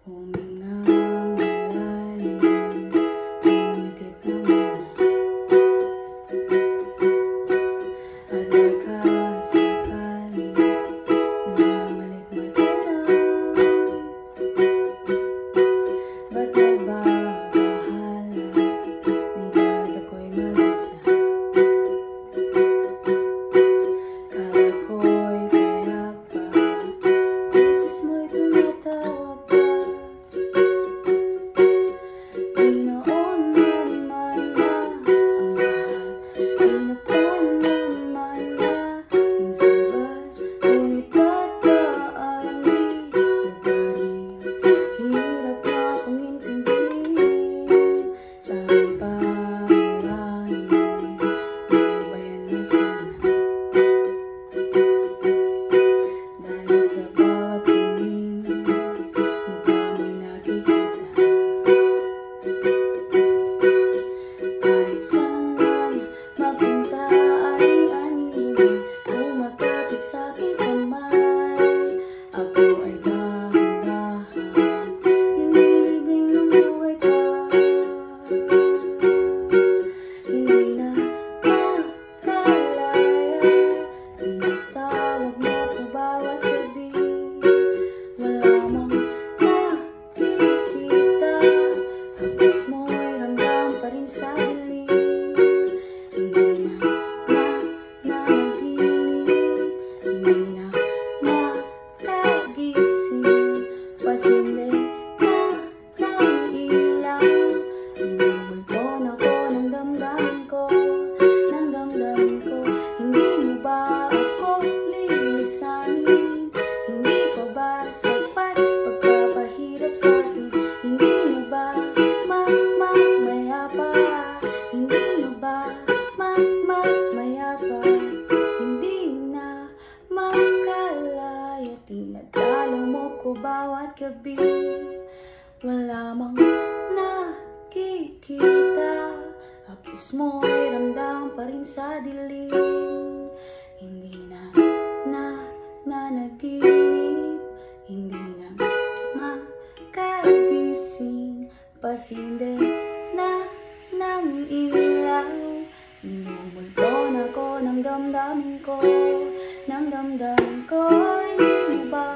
Huminga malalim, umikit na muna. At nakasakali, namamalik matira. Ba't nagbabahala, di ba't ako'y mag-isa? Kala ko'y kaya pa, boses mo'y tumatawa pa. Ginoon naman na ang lahat, pinapon naman na ating sabat. Ngunit ba't ba ay nagbaring? Hirap na akong intindihin. Tanging panalangin, lumayan na sana. Dahil sa bawat tingin, mukha mo'y nakikita. Kahit saan man mapunta ay anilin, umakapit sa aking kamay. Ako ay dahan-dahan, hinilibing lumuhay ka. Hindi na makalaya, tinatawag mo ko bawat gabi. Wala mang nakikita, hapos mo'y ramdam pa rin sa dilim. Hindi na nanaginip, hindi na makagising. Pasindi na ng ilaw, inumulto na ko ng damdamin ko, ng damdamin ko. Hindi mo ba ako lilisanin? Hindi pa ba sapat pagpapahirap sa akin? Hindi na ba mamamaya pa? Hindi na ba mamamaya pa? Hindi na makalaya, tinadalo mo ko bawat gabi. Wala mang nakikita, hapos mo'y ramdam pa rin sa dilim. Hindi na nanaginip, hindi na makagising. Pasindi na ng ilaw, inumulto na ko ng damdamin ko, ng damdamin ko. Hindi mo ba